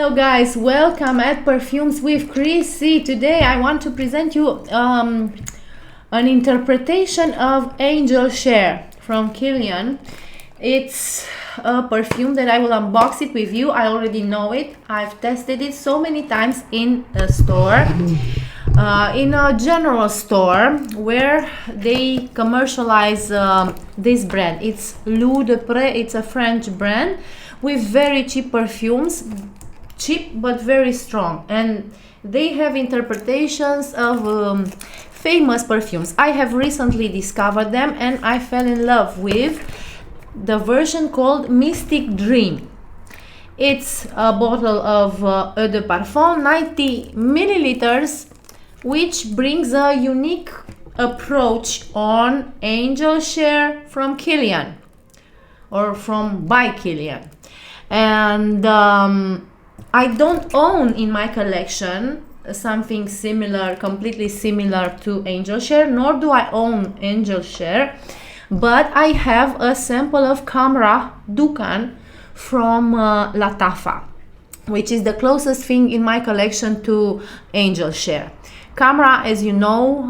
Hello guys, welcome at Perfumes with Crisi. Today I want to present you an interpretation of Angels Share from Killian. It's a perfume that I will unbox it with you. I already know it. I've tested it so many times in a store, in a general store where they commercialize this brand. It's Lattafa. It's a French brand with very cheap perfumes. Cheap but very strong, and they have interpretations of famous perfumes. I have recently discovered them and I fell in love with the version called Mystic Dream. It's a bottle of eau de parfum, 90 milliliters, which brings a unique approach on Angels Share from Killian, or by Killian. And I don't own in my collection something similar, completely similar to Angels Share, nor do I own Angels Share, but I have a sample of Kamrah Lattafa from Lattafa, which is the closest thing in my collection to Angels Share. Kamrah, as you know,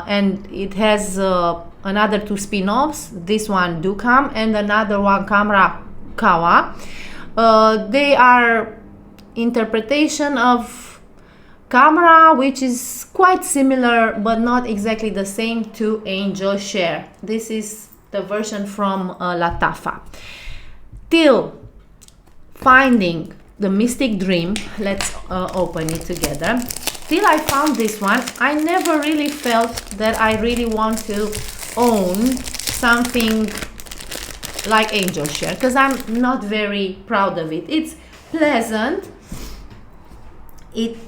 and it has another two spin-offs, this one Dukam and another one Kamrah Kawa. They are interpretation of Kamrah, which is quite similar but not exactly the same to Angels Share. This is the version from Lattafa. Till finding the Mystic Dream, let's open it together. Till I found this one, I never really felt that I really want to own something like Angels Share, because I'm not very proud of it. It's pleasant. It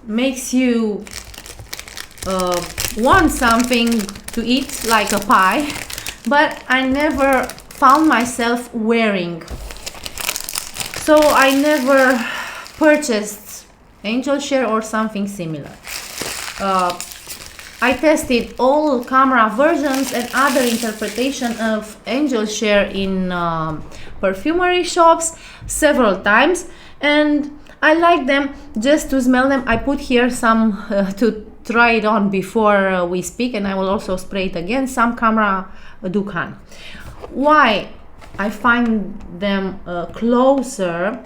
makes you want something to eat, like a pie, but I never found myself wearing. So I never purchased Angels Share or something similar. I tested all Kamrah versions and other interpretation of Angels Share in perfumery shops several times, and I like them just to smell them. I put here some to try it on before we speak, and I will also spray it again, some Kamrah Lattafa. Why I find them closer?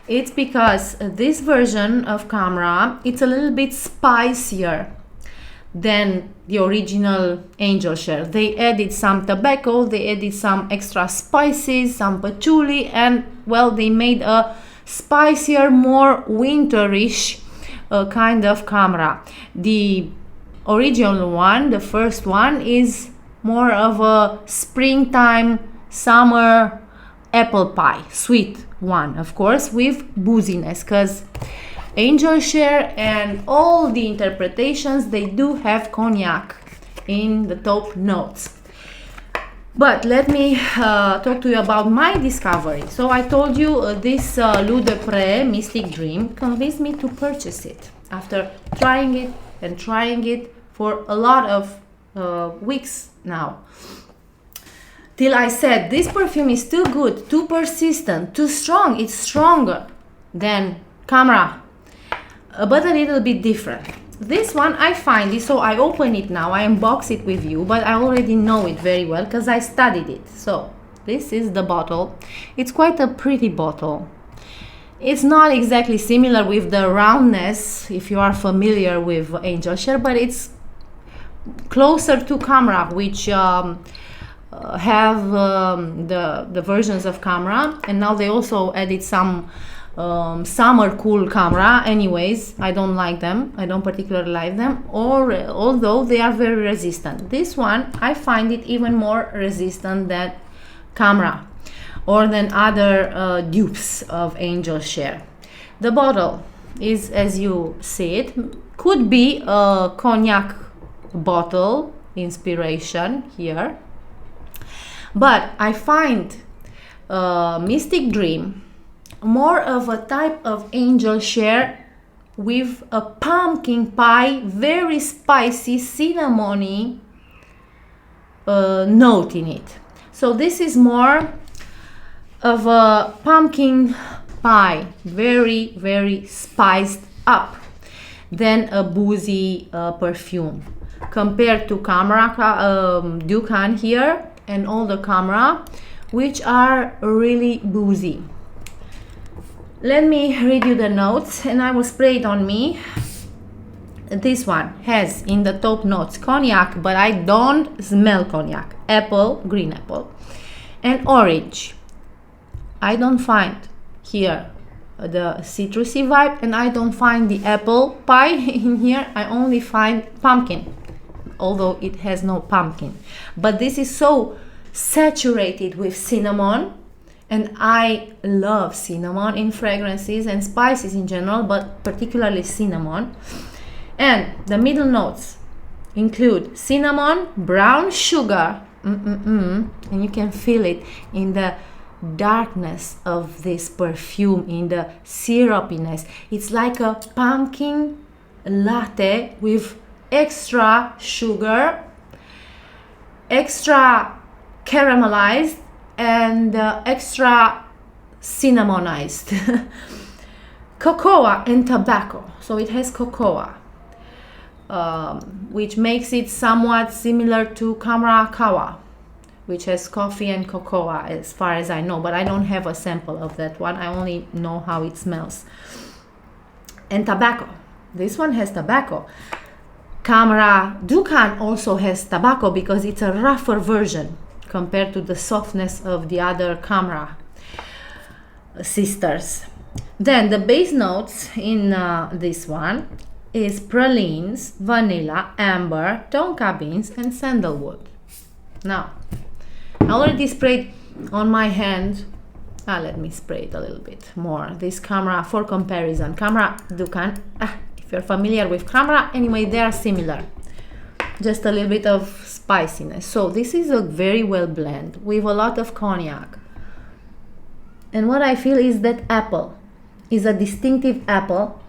It's because this version of Kamrah, it's a little bit spicier than the original Angels Share. They added some tobacco, they added some extra spices, some patchouli, and well, they made a spicier, more winterish kind of Kamrah. The original one, the first one, is more of a springtime, summer apple pie, sweet one, of course, with booziness, because Angels Share and all the interpretations, they do have cognac in the top notes. But let me talk to you about my discovery. So I told you this Lattafa Mystic Dream convinced me to purchase it after trying it for a lot of weeks now. Till I said, this perfume is too good, too persistent, too strong. It's stronger than Kamrah, but a little bit different. This one I find it, so I open it now, I unbox it with you, but I already know it very well because I studied it. So this is the bottle. It's quite a pretty bottle. It's not exactly similar with the roundness, if you are familiar with Angels Share, but it's closer to Kamrah, which have the versions of Kamrah, and now they also added some summer cool Kamrah. Anyways, I don't like them. I don't particularly like them, although they are very resistant. This one, I find it even more resistant than Kamrah or than other dupes of Angels Share. The bottle is, as you see it, could be a cognac bottle inspiration here, but I find Mystic Dream more of a type of Angels Share with a pumpkin pie, very spicy, cinnamony note in it. So this is more of a pumpkin pie, very, very spiced up than a boozy perfume. Compared to Kamrah Dukhan here and all the Kamrah, which are really boozy. Let me read you the notes and I will spray it on me. This one has in the top notes cognac, but I don't smell cognac. Apple, green apple, and orange. I don't find here the citrusy vibe, and I don't find the apple pie in here. I only find pumpkin, although it has no pumpkin. But this is so saturated with cinnamon, and I love cinnamon in fragrances and spices in general, but particularly cinnamon. And the middle notes include cinnamon, brown sugar, and you can feel it in the darkness of this perfume, in the syrupiness. It's like a pumpkin latte with extra sugar, extra caramelized, and extra cinnamonized. Cocoa and tobacco. So it has cocoa, which makes it somewhat similar to Kamrah Kawa, which has coffee and cocoa as far as I know, but I don't have a sample of that one. I only know how it smells. And tobacco. This one has tobacco. Kamrah Dukhan also has tobacco because it's a rougher version compared to the softness of the other Kamrah sisters. Then the base notes in this one is pralines, vanilla, amber, tonka beans, and sandalwood. Now, I already sprayed on my hand. Let me spray it a little bit more. This Kamrah for comparison. Kamrah Dukhan. If you're familiar with Kamrah, anyway, they are similar. Just a little bit of spiciness. So this is a very well blend with a lot of cognac. And what I feel is that apple is a distinctive apple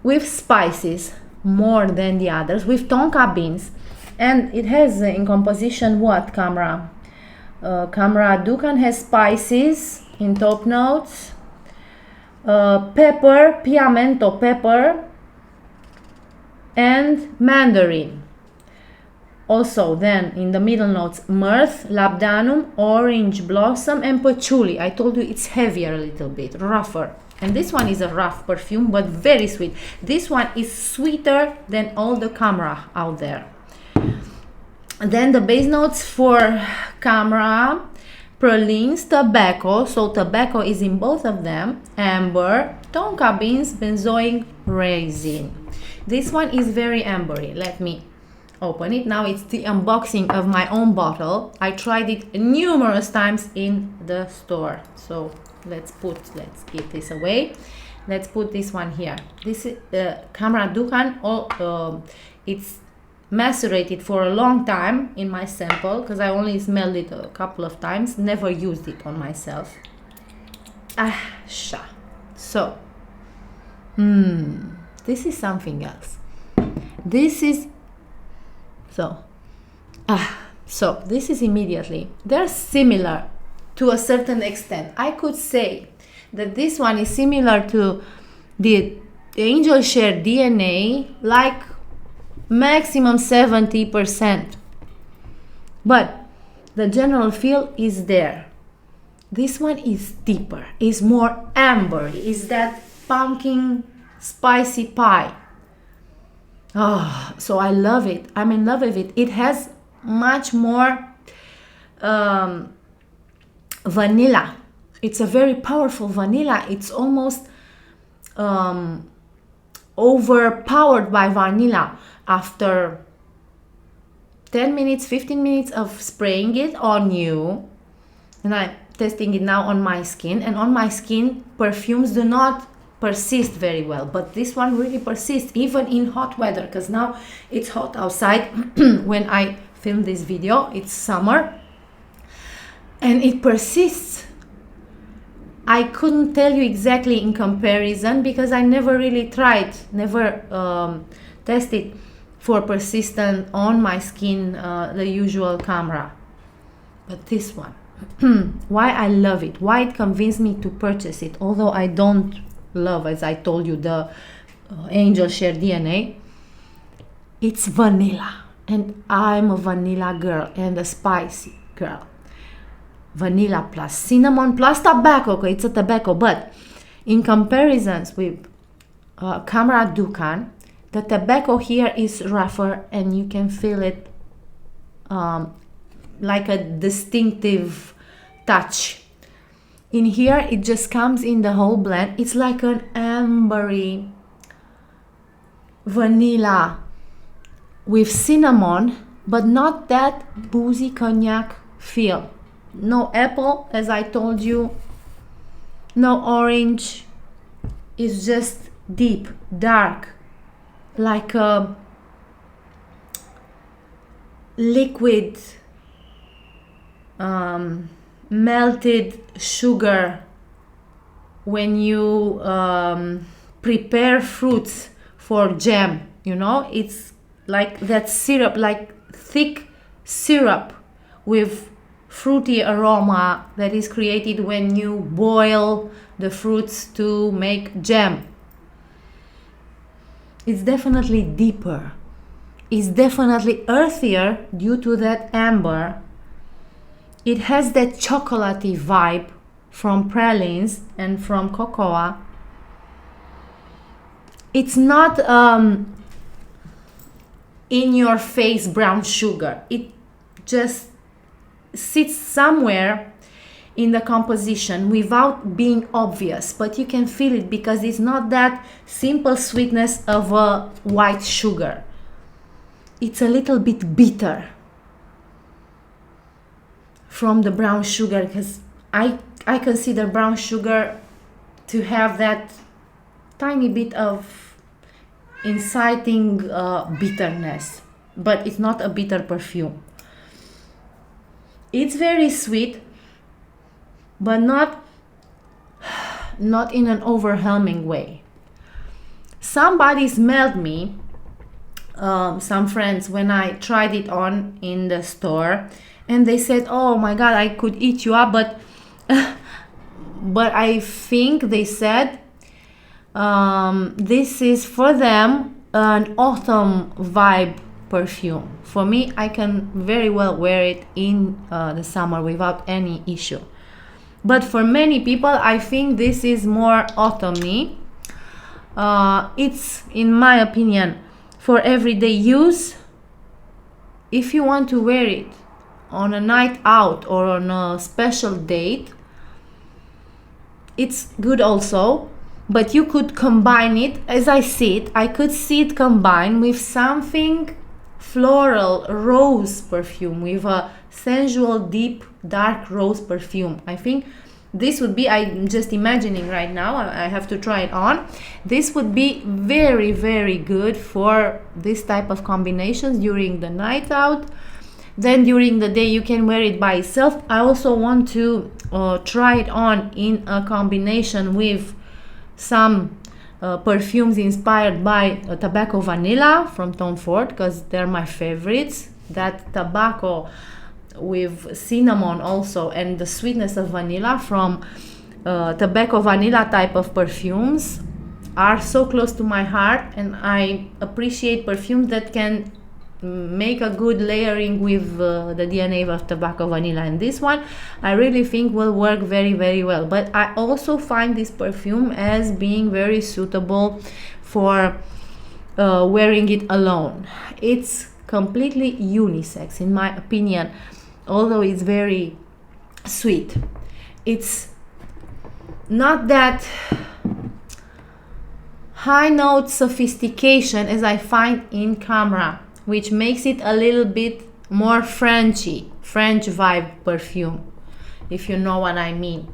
with spices more than the others, with tonka beans. And it has in composition what Kamrah? Kamrah Dukhan has spices in top notes, pepper, pimento pepper, and mandarin. Also then in the middle notes, myrrh, labdanum, orange blossom, and patchouli. I told you it's heavier a little bit, rougher. And this one is a rough perfume, but very sweet. This one is sweeter than all the Kamrah out there. And then the base notes for Kamrah, pralines, tobacco. So tobacco is in both of them. Amber, tonka beans, benzoic resin. This one is very ambery. Let me open it. Now it's the unboxing of my own bottle. I tried it numerous times in the store. So let's give this away. Let's put this one here. This is Kamrah Dukhan. It's macerated for a long time in my sample because I only smelled it a couple of times, never used it on myself. So this is something else. This is so this is immediately, they're similar to a certain extent. I could say that this one is similar to the Angel Share DNA, like maximum 70%, but the general feel is there. This one is deeper, is more ambery, is that pumpkin spicy pie. So I love it. I'm in love with it. It has much more vanilla. It's a very powerful vanilla. It's almost overpowered by vanilla. After 10 minutes, 15 minutes of spraying it on you, and I'm testing it now on my skin, and on my skin, perfumes do not persist very well, but this one really persists even in hot weather, because now it's hot outside when I film this video. It's summer and it persists. I couldn't tell you exactly in comparison because I never really tried, never tested for persistent on my skin the usual Kamrah, but this one, why I love it, why it convinced me to purchase it, although I don't love, as I told you, the Angel Share DNA. It's vanilla, and I'm a vanilla girl and a spicy girl. Vanilla plus cinnamon plus tobacco, okay, it's a tobacco, but in comparisons with Kamrah Dukan, the tobacco here is rougher and you can feel it like a distinctive touch. In here, it just comes in the whole blend. It's like an ambery vanilla with cinnamon, but not that boozy cognac feel. No apple, as I told you, no orange. It's just deep, dark, like a liquid melted sugar when you prepare fruits for jam, you know. It's like that syrup, like thick syrup with fruity aroma that is created when you boil the fruits to make jam. It's definitely deeper. It's definitely earthier due to that amber. It has that chocolatey vibe from pralines and from cocoa. It's not in your face brown sugar. It just sits somewhere in the composition without being obvious, but you can feel it because it's not that simple sweetness of a white sugar. It's a little bit bitter from the brown sugar, because I consider brown sugar to have that tiny bit of inciting bitterness, but it's not a bitter perfume. It's very sweet, but not in an overwhelming way. Somebody smelled me, some friends, when I tried it on in the store, and they said, "Oh my God, I could eat you up," but but I think they said this is for them an autumn vibe perfume. For me, I can very well wear it in the summer without any issue. But for many people, I think this is more autumny. It's, in my opinion, for everyday use. If you want to wear it on a night out or on a special date, it's good also. But you could combine it, as I see it, I could see it combined with something floral, rose perfume, with a sensual, deep, dark rose perfume. I think this would be, I'm just imagining right now, I have to try it on. This would be very, very good for this type of combinations during the night out. Then during the day you can wear it by itself. I also want to try it on in a combination with some perfumes inspired by tobacco vanilla from Tom Ford, because they're my favorites. That tobacco with cinnamon also, and the sweetness of vanilla from tobacco vanilla type of perfumes are so close to my heart, and I appreciate perfumes that can make a good layering with the DNA of tobacco vanilla, and this one I really think will work very, very well. But I also find this perfume as being very suitable for wearing it alone. It's completely unisex in my opinion, although it's very sweet. It's not that high note sophistication as I find in Kamrah, which makes it a little bit more Frenchy, French vibe perfume, if you know what I mean.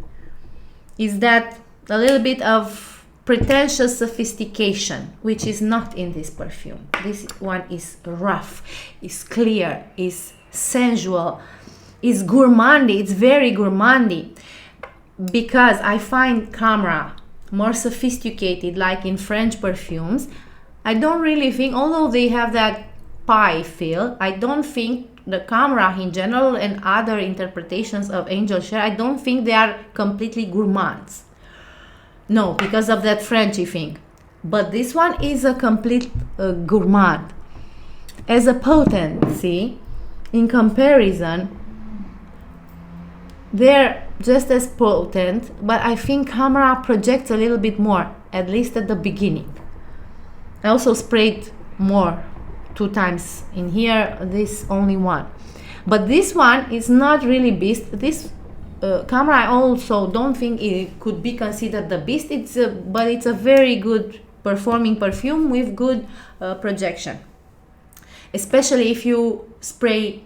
Is that a little bit of pretentious sophistication, which is not in this perfume. This one is rough, is clear, is sensual, is gourmandy. It's very gourmandy, because I find Kamrah more sophisticated, like in French perfumes. I don't really think, although they have that pie feel. I don't think the Kamrah in general and other interpretations of Angel Share, I don't think they are completely gourmands. No, because of that Frenchy thing. But this one is a complete gourmand. As a potency, in comparison, they're just as potent, but I think Kamrah projects a little bit more, at least at the beginning. I also sprayed more, 2 times in here, this only one. But this one is not really beast. This Kamrah, I also don't think it could be considered the beast. But it's a very good performing perfume with good projection, especially if you spray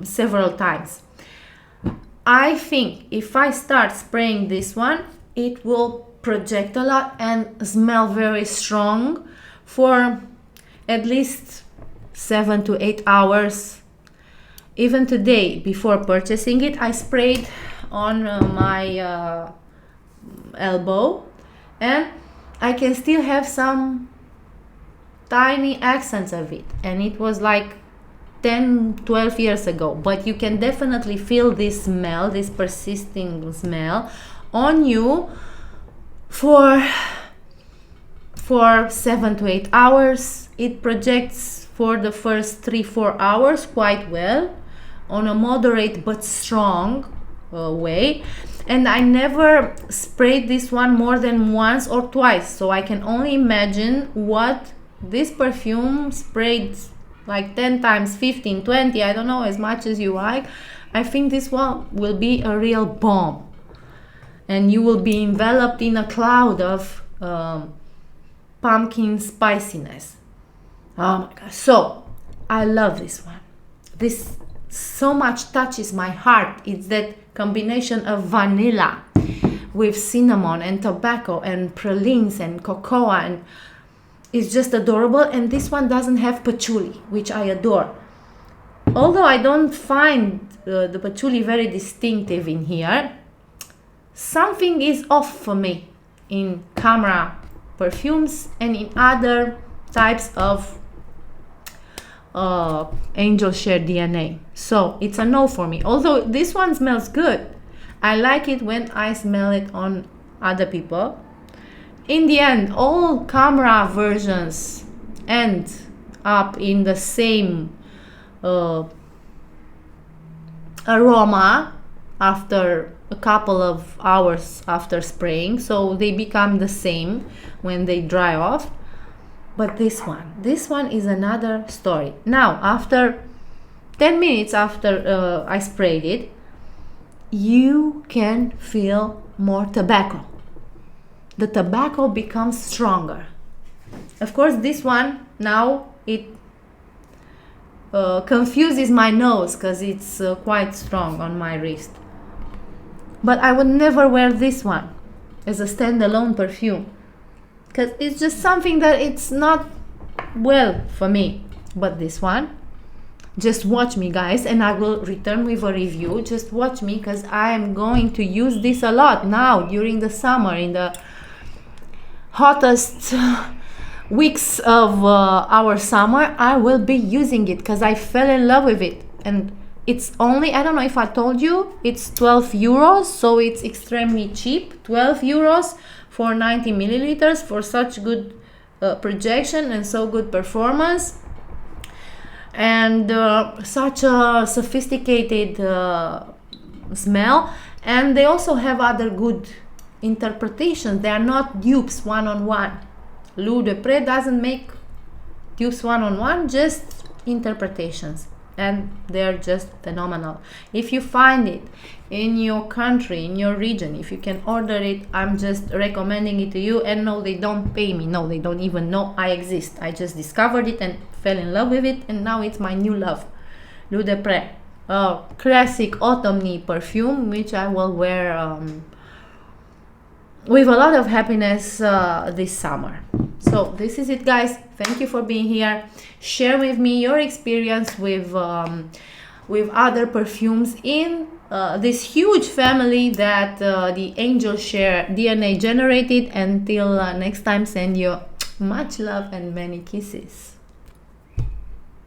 several times. I think if I start spraying this one, it will project a lot and smell very strong for at least 7 to 8 hours. Even today, before purchasing it, I sprayed on my elbow, and I can still have some tiny accents of it, and it was like 10-12 years ago, but you can definitely feel this smell, this persisting smell on you for 7 to 8 hours. It projects for the first 3-4 hours quite well on a moderate but strong way, and I never sprayed this one more than once or twice, so I can only imagine what this perfume sprayed like 10 times, 15, 20, I don't know, as much as you like. I think this one will be a real bomb, and you will be enveloped in a cloud of pumpkin spiciness. Oh my gosh, so I love this one. This so much touches my heart. It's that combination of vanilla with cinnamon and tobacco and pralines and cocoa, and it's just adorable. And this one doesn't have patchouli, which I adore. Although I don't find the patchouli very distinctive in here, something is off for me in Kamrah perfumes and in other types of Angel Share DNA. So it's a no for me. Although this one smells good. I like it when I smell it on other people. In the end, all Kamrah versions end up in the same aroma after a couple of hours after spraying, so they become the same when they dry off. But this one is another story. Now, after 10 minutes after I sprayed it, you can feel more tobacco. The tobacco becomes stronger. Of course, this one now it confuses my nose because it's quite strong on my wrist. But I would never wear this one as a standalone perfume, because it's just something that it's not well for me. But this one, just watch me guys, and I will return with a review. Just watch me, because I am going to use this a lot now during the summer, in the hottest weeks of our summer. I will be using it because I fell in love with it. And it's only, I don't know if I told you, it's 12 euros, so it's extremely cheap. 12 euros for 90 milliliters for such good projection and so good performance, and such a sophisticated smell. And they also have other good interpretations. They are not dupes one-on-one. L'Eau de Pré doesn't make dupes one-on-one, just interpretations, and they're just phenomenal. If you find it in your country, in your region, if you can order it, I'm just recommending it to you. And no, they don't pay me. No, they don't even know I exist. I just discovered it and fell in love with it, and now it's my new love. L'Eau de Pré, classic autumn perfume, which I will wear with a lot of happiness this summer. So this is it guys. Thank you for being here. Share with me your experience with other perfumes in this huge family that the Angel Share DNA generated. Until next time, send you much love and many kisses.